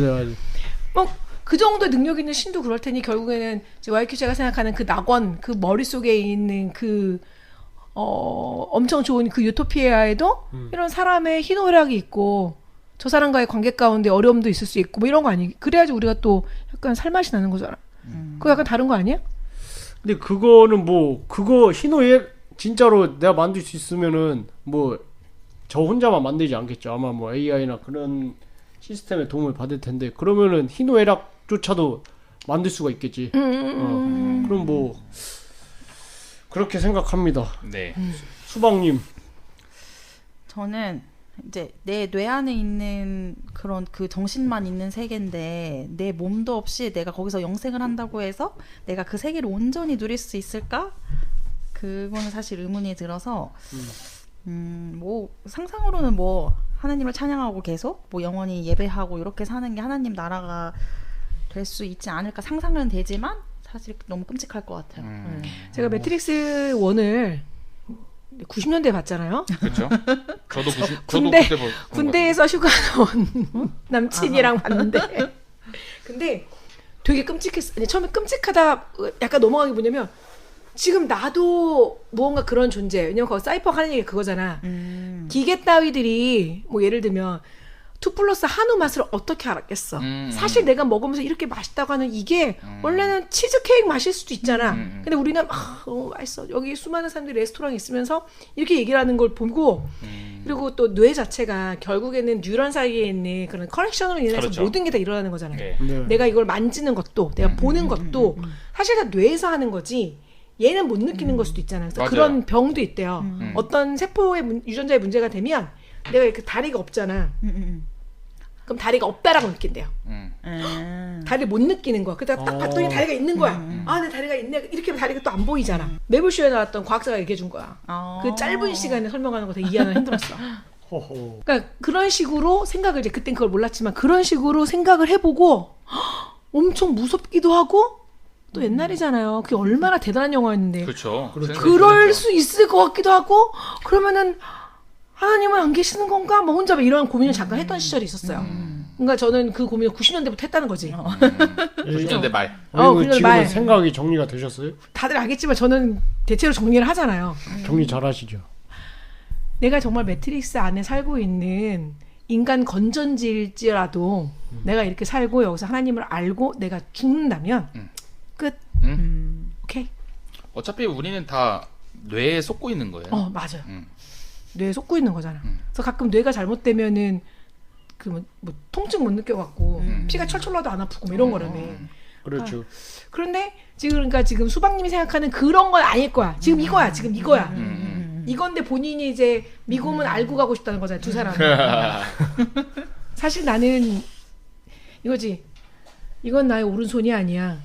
맞아. 그 정도의 능력 있는 신도 그럴 테니 결국에는 YQ제가 생각하는 그 낙원 그 머릿속에 있는 그 엄청 좋은 그 유토피아에도 이런 사람의 희노애락이 있고 저 사람과의 관계 가운데 어려움도 있을 수 있고 뭐 이런 거 아니? 그래야지 우리가 또 약간 살맛이 나는 거잖아. 그거 약간 다른 거 아니야? 근데 그거는 뭐 그거 희노애 진짜로 내가 만들 수 있으면은 뭐 저 혼자만 만들지 않겠죠. 아마 뭐 AI나 그런 시스템의 도움을 받을 텐데 그러면은 희노애락조차도 만들 수가 있겠지. 그럼 뭐 그렇게 생각합니다. 네. 수박님. 저는 이제 내 뇌 안에 있는 그런 그 정신만 있는 세계인데 내 몸도 없이 내가 거기서 영생을 한다고 해서 내가 그 세계를 온전히 누릴 수 있을까? 그거는 사실 의문이 들어서 뭐 상상으로는 뭐 하나님을 찬양하고 계속 뭐 영원히 예배하고 이렇게 사는 게 하나님 나라가 될 수 있지 않을까 상상은 되지만 사실 너무 끔찍할 것 같아요. 네. 제가 매트릭스 1을 90년대에 봤잖아요. 그렇죠. 저도 군대에서 휴가 나온 남친이랑 봤는데 근데 되게 끔찍했어. 처음에 끔찍하다 약간 넘어가는 게 뭐냐면 지금 나도 무언가 그런 존재. 왜냐면 거기 사이퍼 하는 얘기 그거잖아. 기계 따위들이 뭐 예를 들면 2+ 한우 맛을 어떻게 알았겠어. 사실 내가 먹으면서 이렇게 맛있다고 하는 이게 원래는 치즈케이크 맛일 수도 있잖아. 근데 우리는 너무 맛있어. 여기 수많은 사람들이 레스토랑에 있으면서 이렇게 얘기를 하는 걸 보고 그리고 또 뇌 자체가 결국에는 뉴런 사이에 있는 그런 커넥션으로 인해서 그렇죠. 모든 게 다 일어나는 거잖아. 네. 내가 이걸 만지는 것도 내가 보는 것도 사실 다 뇌에서 하는 거지 얘는 못 느끼는 걸 수도 있잖아. 그래서 맞아요. 그런 병도 있대요. 어떤 세포의 유전자의 문제가 되면 내가 이렇게 다리가 없잖아. 그럼 다리가 없다라고 느낀대요. 다리를 못 느끼는 거야. 그러다가 딱 봤더니 다리가 있는 거야. 아, 내 다리가 있네. 이렇게 하면 다리가 또 안 보이잖아. 매블쇼에 나왔던 과학자가 얘기해 준 거야. 그 짧은 시간에 설명하는 거 되게 이해하는 힘들었어. 그러니까 그런 식으로 생각을 이제 그땐 그걸 몰랐지만 그런 식으로 생각을 해보고 엄청 무섭기도 하고 또 옛날이잖아요. 그게 얼마나 대단한 영화였는데. 그렇죠. 그럴 수 있을 것 같기도 하고 그러면은 하나님은 안 계시는 건가? 뭐 혼자 이런 고민을 잠깐 했던 시절이 있었어요. 그러니까 저는 그 고민을 90년대부터 했다는 거지. 90년대 말. 지금 말. 생각이 정리가 되셨어요? 다들 알겠지만 저는 대체로 정리를 하잖아요. 정리 잘하시죠. 내가 정말 매트릭스 안에 살고 있는 인간 건전지일지라도 내가 이렇게 살고 여기서 하나님을 알고 내가 죽는다면 끝. 오케이. 어차피 우리는 다 뇌에 쏟고 있는 거예요. 맞아요. 뇌에 쏟고 있는 거잖아. 그래서 가끔 뇌가 잘못되면은 그 뭐 통증 못 느껴갖고 피가 철철 나도 안 아프고 뭐 이런 거라며. 그렇죠. 그런데 지금 수박님이 생각하는 그런 건 아닐 거야. 지금 이거야. 지금 이거야. 이건데 본인이 이제 미곰은 알고 가고 싶다는 거잖아. 두 사람. 사실 나는 이거지. 이건 나의 오른손이 아니야.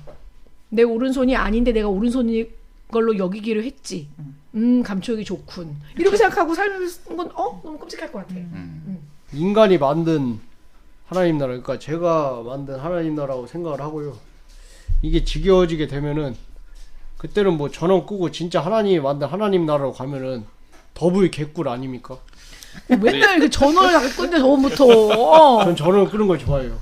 내 오른손이 아닌데 내가 오른손인 걸로 여기기로 했지. 감촉이 좋군. 이렇게 생각하고 살는 건 너무 끔찍할 것 같아. 인간이 만든 하나님 나라, 그러니까 제가 만든 하나님 나라고 생각을 하고요. 이게 지겨워지게 되면은 그때는 뭐 전원 끄고 진짜 하나님이 만든 하나님 나라로 가면은 더블 개꿀 아닙니까? 맨날 그 전원을 다 끄는데 저번부터. 전 전원 끄는 걸 좋아해요.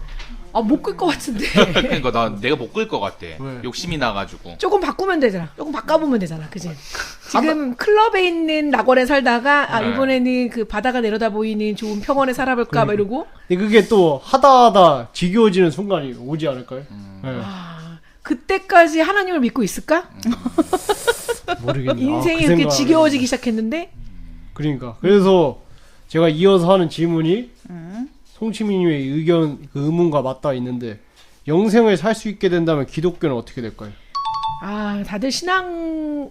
못 끌 것 같은데. 그러니까 내가 못 끌 것 같아. 왜? 욕심이 나가지고. 조금 바꾸면 되잖아. 조금 바꿔보면 되잖아. 그지? 지금 클럽에 있는 낙원에 살다가 네. 이번에는 그 바다가 내려다 보이는 좋은 평원에 살아볼까 막 이러고. 근데 그게 또 하다 지겨워지는 순간이 오지 않을까요? 네. 그때까지 하나님을 믿고 있을까? 모르겠네. 인생이 그 이렇게 생각을 지겨워지기 시작했는데. 그러니까 그래서 제가 이어서 하는 질문이 송치민님의 의견, 그 의문과 맞닿아 있는데 영생을 살 수 있게 된다면 기독교는 어떻게 될까요? 다들 신앙이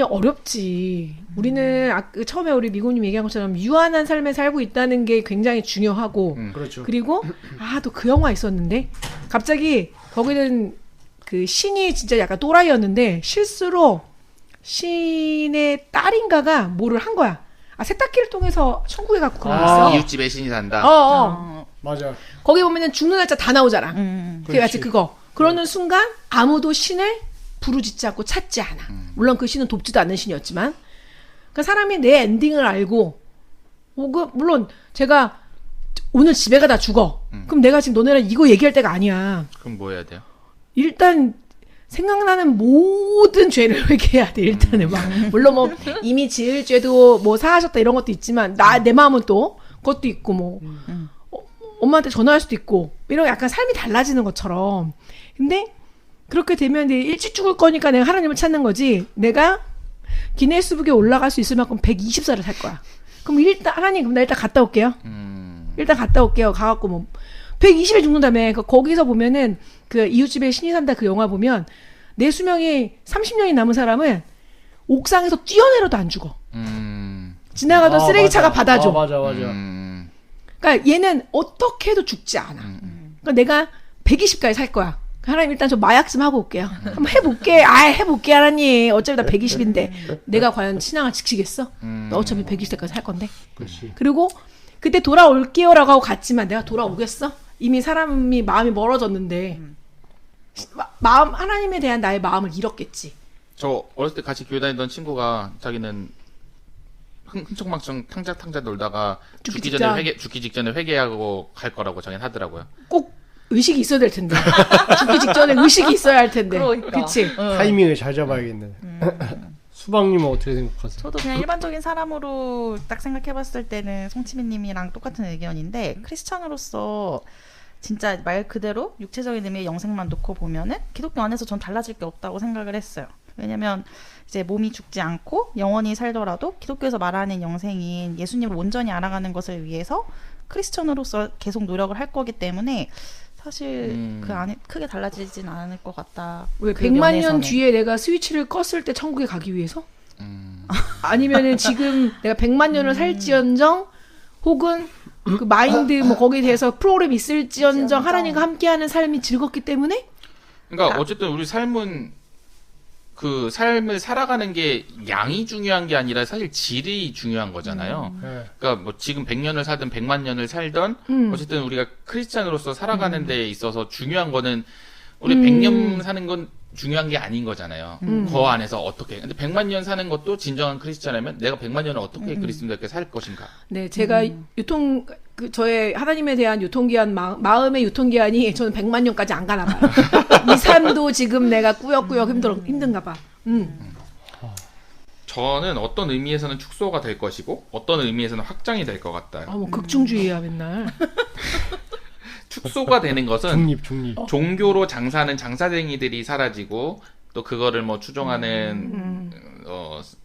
어렵지. 우리는 처음에 우리 미국님 얘기한 것처럼 유한한 삶에 살고 있다는 게 굉장히 중요하고 그렇죠. 그리고 또 그 영화 있었는데 갑자기 거기는 그 신이 진짜 약간 또라이였는데 실수로 신의 딸인가가 뭐를 한 거야. 세탁기를 통해서 천국에 갖고 그런 거 있어. 이웃집에 신이 산다. 맞아. 거기 보면은 죽는 날짜 다 나오잖아. 그게 마치 그렇지. 그거. 그러는 순간 아무도 신을 부르짖지 않고 찾지 않아. 물론 그 신은 돕지도 않는 신이었지만. 그러니까 사람이 내 엔딩을 알고, 물론 제가 오늘 집에 가다 죽어. 그럼 내가 지금 너네랑 이거 얘기할 때가 아니야. 그럼 뭐 해야 돼요? 일단 생각나는 모든 죄를 회개해야 돼. 일단은 막 물론 뭐 이미 지을 죄도 뭐 사하셨다 이런 것도 있지만 내 마음은 또 그것도 있고 뭐 엄마한테 전화할 수도 있고 이런 약간 삶이 달라지는 것처럼. 근데 그렇게 되면 이제 일찍 죽을 거니까 내가 하나님을 찾는 거지. 내가 기네스북에 올라갈 수 있을 만큼 120살을 살 거야. 그럼 일단 하나님 그럼 나 일단 갔다 올게요. 일단 갔다 올게요. 가갖고 뭐 120에 죽는다며. 그러니까 거기서 보면은 그 이웃집에 신이 산다 그 영화 보면 내 수명이 30년이 남은 사람은 옥상에서 뛰어내려도 안 죽어. 지나가던 쓰레기차가 맞아. 받아줘. 맞아. 그러니까 얘는 어떻게 해도 죽지 않아. 그러니까 내가 120까지 살 거야. 하나님 일단 저 마약 좀 하고 올게요. 한번 해볼게. 해볼게 하나님. 어차피 나 120인데 내가 과연 신앙을 지키겠어? 나 어차피 120세까지 살 건데. 그렇지. 그리고 그때 돌아올게요라고 하고 갔지만 내가 돌아오겠어? 이미 사람이 마음이 멀어졌는데 마음 하나님에 대한 나의 마음을 잃었겠지. 저 어렸을 때 같이 교회 다니던 친구가 자기는 흥청망청 탕자 놀다가 죽기 직전에 회개하고 갈 거라고 자기는 하더라고요. 꼭 의식이 있어야 될 텐데. 죽기 직전에 의식이 있어야 할 텐데. 그러니까. 그치? 타이밍을 잘 잡아야겠네. 수박님은 어떻게 생각하세요? 저도 그냥 일반적인 사람으로 딱 생각해봤을 때는 송치민님이랑 똑같은 의견인데 크리스찬으로서 진짜 말 그대로 육체적인 의미의 영생만 놓고 보면은 기독교 안에서 전 달라질 게 없다고 생각을 했어요. 왜냐면 이제 몸이 죽지 않고 영원히 살더라도 기독교에서 말하는 영생인 예수님을 온전히 알아가는 것을 위해서 크리스천으로서 계속 노력을 할 거기 때문에 사실 그 안에 크게 달라지진 않을 것 같다. 왜 그 100만 년 면에서는. 뒤에 내가 스위치를 껐을 때 천국에 가기 위해서? 아니면은 지금 내가 100만 년을 살지언정 혹은 그 마인드 뭐 거기에 대해서 프로그램 있을지언정 하나님과 함께하는 삶이 즐겁기 때문에? 그러니까 어쨌든 우리 삶은 그 삶을 살아가는 게 양이 중요한 게 아니라 사실 질이 중요한 거잖아요. 네. 그러니까 뭐 지금 100년을 살든 100만 년을 살던 어쨌든 우리가 크리스찬으로서 살아가는 데 있어서 중요한 거는 우리 100년 사는 건 중요한 게 아닌 거잖아요. 그 안에서 어떻게. 근데 100만 년 사는 것도 진정한 크리스찬이면 내가 100만 년을 어떻게 그리스도인답게 살 것인가. 네, 제가 저의 하나님에 대한 유통기한, 마음의 유통기한이 저는 100만 년까지 안 가나 봐요. 이 삶도 지금 내가 꾸역꾸역 힘든가 봐. 저는 어떤 의미에서는 축소가 될 것이고 어떤 의미에서는 확장이 될 것 같다. 뭐 극중주의야 맨날. 축소가 되는 것은 중립. 종교로 장사하는 장사쟁이들이 사라지고 또 그거를 뭐 추종하는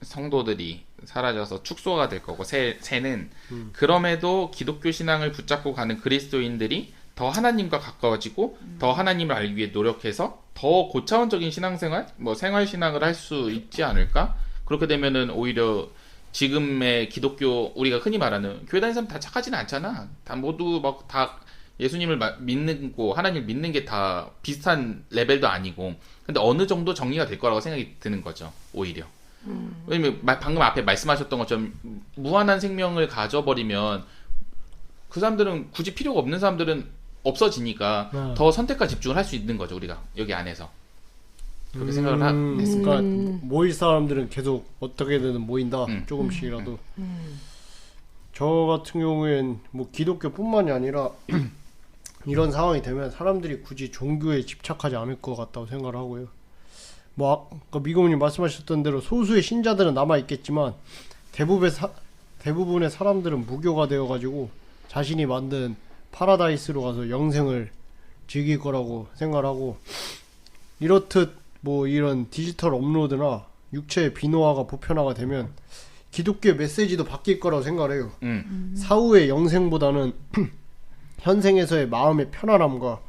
성도들이 사라져서 축소가 될 거고 새는 그럼에도 기독교 신앙을 붙잡고 가는 그리스도인들이 더 하나님과 가까워지고 더 하나님을 알기 위해 노력해서 더 고차원적인 신앙생활, 뭐 생활신앙을 할 수 있지 않을까? 그렇게 되면은 오히려 지금의 기독교 우리가 흔히 말하는 교회 다니는 사람 다 착하지는 않잖아. 다 모두 막 다 예수님을 믿고 하나님을 믿는 게 다 비슷한 레벨도 아니고. 근데 어느 정도 정리가 될 거라고 생각이 드는 거죠. 오히려. 왜냐면 방금 앞에 말씀하셨던 것처럼 무한한 생명을 가져버리면 그 사람들은 굳이 필요가 없는 사람들은 없어지니까 더 선택과 집중을 할 수 있는 거죠. 우리가 여기 안에서. 그렇게 생각을 했습니다. 그러니까 모일 사람들은 계속 어떻게든 모인다. 조금씩이라도. 저 같은 경우엔 뭐 기독교뿐만이 아니라 이런 상황이 되면 사람들이 굳이 종교에 집착하지 않을 것 같다고 생각을 하고요. 뭐 아까 미고님 말씀하셨던 대로 소수의 신자들은 남아 있겠지만 대부분의 사람들은 무교가 되어가지고 자신이 만든 파라다이스로 가서 영생을 즐길 거라고 생각하고, 이렇듯 뭐 이런 디지털 업로드나 육체의 비노화가 보편화가 되면 기독교의 메시지도 바뀔 거라고 생각을 해요. 사후의 영생보다는 현생에서의 마음의 편안함과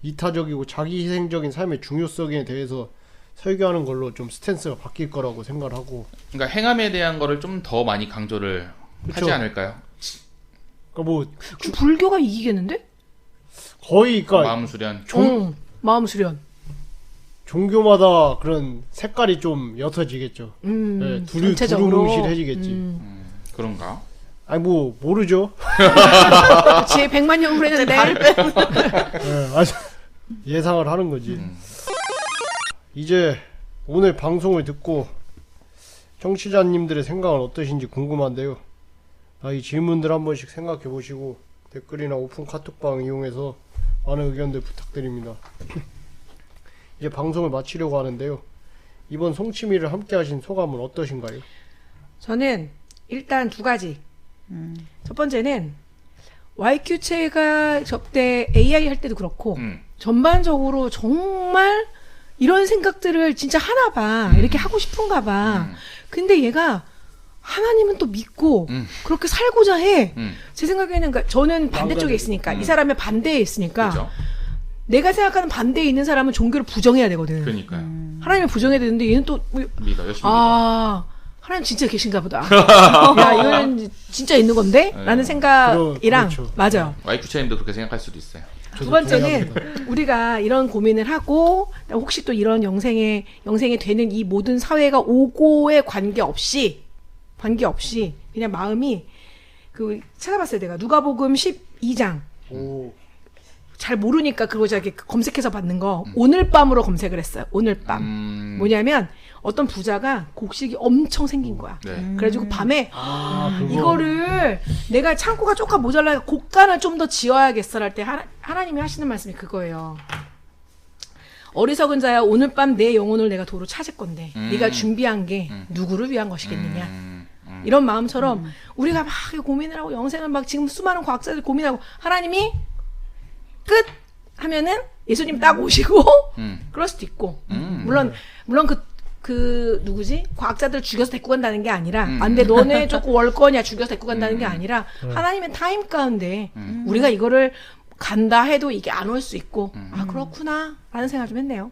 이타적이고 자기희생적인 삶의 중요성에 대해서 설교하는 걸로 좀 스탠스가 바뀔 거라고 생각을 하고. 그러니까 행함에 대한 거를 좀 더 많이 강조를 그쵸. 하지 않을까요? 그러니까 뭐 불교가 이기겠는데? 거의 그러니까 마음 수련. 마음 수련. 종교마다 그런 색깔이 좀 옅어지겠죠. 네, 전체적으로. 두루뭉실해지겠지. 그런가? 아니 뭐 모르죠. 제 100만 년 후에는 네, 아주 예상을 하는 거지. 이제 오늘 방송을 듣고 청취자님들의 생각은 어떠신지 궁금한데요. 이 질문들 한 번씩 생각해 보시고 댓글이나 오픈 카톡방 이용해서 많은 의견들 부탁드립니다. 이제 방송을 마치려고 하는데요. 이번 송치미를 함께 하신 소감은 어떠신가요? 저는 일단 두 가지. 첫 번째는 YQ체가 접대 AI 할 때도 그렇고 전반적으로 정말 이런 생각들을 진짜 하나 봐. 이렇게 하고 싶은가 봐. 근데 얘가 하나님은 또 믿고 그렇게 살고자 해. 제 생각에는 그러니까 저는 반대쪽에 있으니까 이 사람의 반대에 있으니까 그렇죠. 내가 생각하는 반대에 있는 사람은 종교를 부정해야 되거든. 그러니까요. 하나님을 부정해야 되는데 얘는 또 믿어, 열심히 아 하나님 진짜 계신가 보다. 야 이거는 진짜 있는 건데? 네. 라는 생각이랑 그렇죠. 맞아요. 와이프체님도 그렇게 생각할 수도 있어요. 두 번째는 우리가 이런 고민을 하고 혹시 또 이런 영생에 되는 이 모든 사회가 오고에 관계없이 그냥 마음이 그 찾아봤어요. 내가 누가복음 12장 오. 잘 모르니까 그거 저기 검색해서 받는 거 오늘 밤으로 검색을 했어요. 오늘 밤. 뭐냐면 어떤 부자가 곡식이 엄청 생긴 거야. 네. 그래가지고 밤에 그거. 이거를 내가 창고가 조금 모자라니까 곡간을 좀 더 지어야겠어 할 때 하나님이 하시는 말씀이 그거예요. 어리석은 자야 오늘 밤 내 영혼을 내가 도로 찾을 건데 네가 준비한 게 누구를 위한 것이겠느냐. 이런 마음처럼 우리가 막 고민을 하고 영생을 막 지금 수많은 과학자들 고민하고 하나님이 끝 하면은 예수님 딱 오시고 그럴 수도 있고 물론 그 누구지 과학자들 죽여서 데리고 간다는 게 아니라 안돼 너네 조금 월 거냐 죽여서 데리고 간다는 게 아니라 하나님의 타임 가운데 우리가 이거를 간다 해도 이게 안 올 수 있고 아 그렇구나 라는 생각 좀 했네요.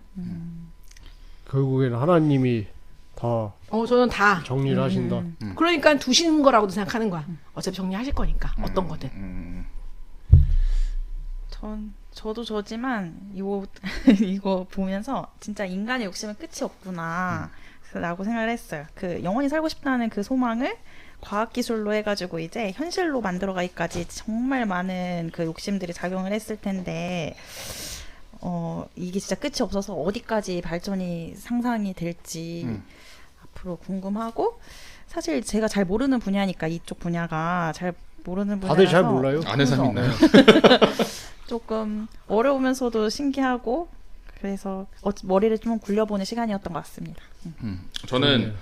결국에는 하나님이 다 저는 다 정리를 하신다. 그러니까 두시는 거라고도 생각하는 거야. 어차피 정리하실 거니까 어떤 거든. 저도 저지만 이거 보면서 진짜 인간의 욕심은 끝이 없구나 라고 생각을 했어요. 그 영원히 살고 싶다는 그 소망을 과학기술로 해가지고 이제 현실로 만들어가기까지 정말 많은 그 욕심들이 작용을 했을 텐데 이게 진짜 끝이 없어서 어디까지 발전이 상상이 될지 앞으로 궁금하고, 사실 제가 잘 모르는 분야니까 이쪽 분야가 잘 모르는 분야라서 다들 잘 몰라요? 아는 사람 있나요? 조금 어려우면서도 신기하고 그래서 머리를 좀 굴려보는 시간이었던 것 같습니다. 저는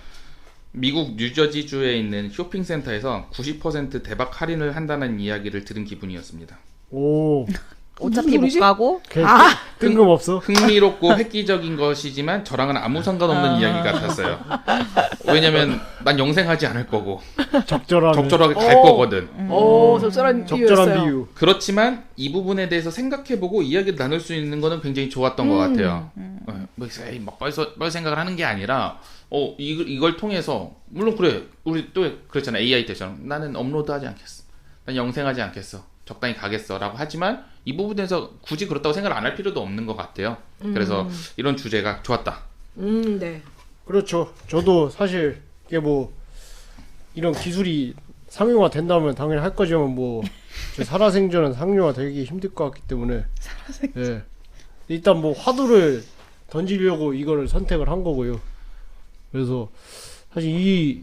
미국 뉴저지주에 있는 쇼핑센터에서 90% 대박 할인을 한다는 이야기를 들은 기분이었습니다. 오. 어차피 못 소리지? 가고 뜬금없어? 흥미롭고 획기적인 것이지만 저랑은 아무 상관없는 이야기 같았어요. 왜냐면 난 영생하지 않을 거고 적절하게 갈 거거든. 적절한 적절한 비유. 그렇지만 이 부분에 대해서 생각해보고 이야기를 나눌 수 있는 거는 굉장히 좋았던 것 같아요. 뭐 에이, 막 뻘 생각을 하는 게 아니라 이걸 통해서 물론 그래 우리 또 그랬잖아 AI 때처럼 나는 업로드하지 않겠어. 난 영생하지 않겠어. 적당히 가겠어라고 하지만 이 부분에서 굳이 그렇다고 생각을 안 할 필요도 없는 것 같아요. 그래서 이런 주제가 좋았다. 네. 그렇죠. 저도 사실 이게 뭐 이런 기술이 상용화 된다면 당연히 할 거지만 뭐 제 살아생전은 상용화 되기 힘들 것 같기 때문에 예. 일단 뭐 화두를 던지려고 이거를 선택을 한 거고요. 그래서 사실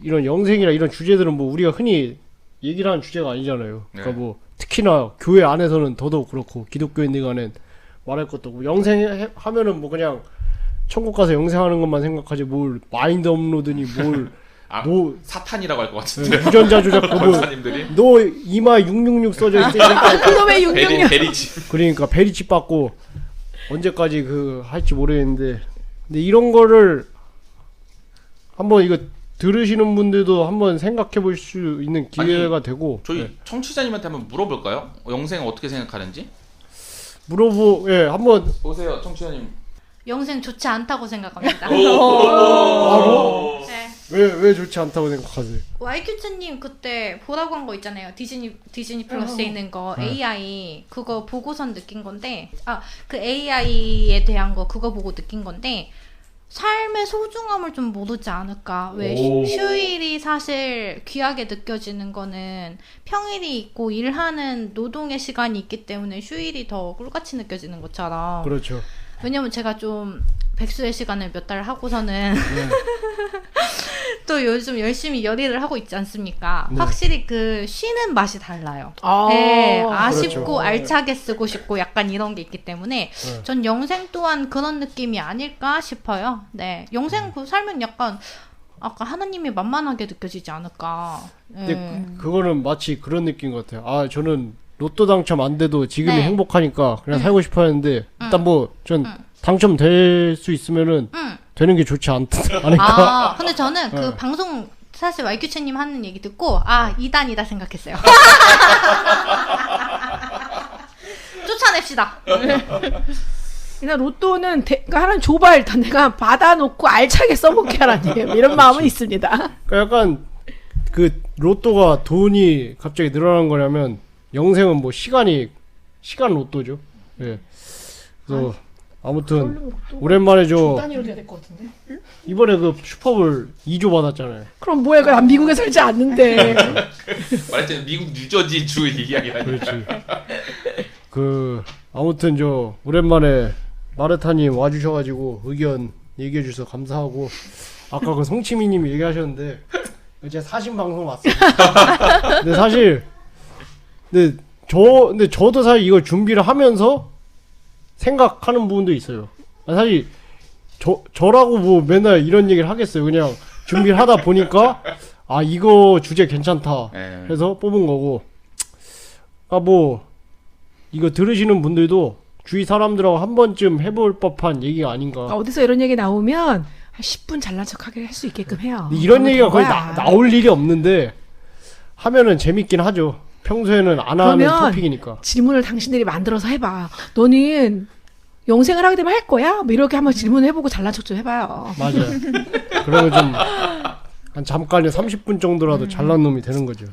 이런 영생이나 이런 주제들은 뭐 우리가 흔히 얘기를 하는 주제가 아니잖아요. 그러니까 네. 뭐 특히나 교회 안에서는 더더욱 그렇고 기독교인들 간엔 말할 것도 없고 영생 하면은 뭐 그냥 천국 가서 영생하는 것만 생각하지 뭘 마인드 업로드니 뭘 너 사탄이라고 할 것 같은데. 유전자 조작 그거 권사님들이 너 이마에 666 써져 있으니까 그놈의 666. 베리치. 그러니까 베리치 받고 언제까지 그 할지 모르겠는데 근데 이런 거를 한번 이거 들으시는 분들도 한번 생각해 볼 수 있는 기회가 되고 저희 네. 청취자님한테 한번 물어볼까요? 영생 어떻게 생각하는지? 예 한번 오세요, 청취자님. 영생 좋지 않다고 생각합니다. 바로 네. 왜 좋지 않다고 생각하세요? YQ츠님 그때 보라고 한 거 있잖아요. 디즈니 플러스에 있는 거 AI 그거 보고선 느낀 건데 그 AI에 대한 거 그거 보고 느낀 건데 삶의 소중함을 좀 모르지 않을까. 왜 휴일이 사실 귀하게 느껴지는 거는 평일이 있고 일하는 노동의 시간이 있기 때문에 휴일이 더 꿀같이 느껴지는 것처럼. 그렇죠. 왜냐면 제가 좀 백수의 시간을 몇 달 하고서는 또 요즘 열심히 열일을 하고 있지 않습니까? 네. 확실히 그 쉬는 맛이 달라요. 아, 네, 아쉽고 그렇죠. 알차게 쓰고 싶고 약간 이런 게 있기 때문에 전 영생 또한 그런 느낌이 아닐까 싶어요. 네, 영생 그 살면 약간 아까 하나님이 만만하게 느껴지지 않을까. 근데 그거는 마치 그런 느낌 같아요. 아 저는 로또 당첨 안 돼도 지금이 네. 행복하니까 그냥 살고 싶어 했는데 일단 뭐 전 당첨될 수 있으면은 되는 게 좋지 않을까? 근데 저는 그 방송 사실 YQ채님 하는 얘기 듣고 2단이다 생각했어요. 쫓아냅시다. 일단 로또는 그러니까 하나는 줘봐 일단 내가 받아놓고 알차게 써먹게 하라니 이런 마음은 있습니다. 그러니까 약간 그 로또가 돈이 갑자기 늘어난 거냐면 영생은 뭐 시간 로또죠. 예. 그래서 아무튼 오랜만에 저 단위로 돼야 될 것 같은데. 이번에 그 슈퍼볼 2조 받았잖아요. 그럼 뭐야? 난 미국에 살지 않는데. 말했잖아요. 미국 뉴저지 주 이야기라니. 그렇지. 그 아무튼 저 오랜만에 마르타님 와주셔가지고 의견 얘기해 주셔서 감사하고 아까 그 송치미님이 얘기하셨는데 이제 사신 방송 왔습니다. 근데 사실 근데 저도 사실 이걸 준비를 하면서 생각하는 부분도 있어요. 사실 저라고 뭐 맨날 이런 얘기를 하겠어요. 그냥 준비를 하다 보니까 이거 주제 괜찮다 해서 뽑은 거고 뭐 이거 들으시는 분들도 주위 사람들하고 한 번쯤 해볼 법한 얘기가 아닌가. 어디서 이런 얘기 나오면 한 10분 잘난 척하게 할 수 있게끔 해요. 이런 얘기가 거의 나올 일이 없는데 하면은 재밌긴 하죠. 평소에는 안 하는 토픽이니까. 질문을 당신들이 만들어서 해봐. 너는 영생을 하게 되면 할 거야? 뭐 이렇게 한번 질문해보고 잘난 척 좀 해봐요. 맞아요. 그러면 좀 한 잠깐 30분 정도라도 잘난 놈이 되는 거죠.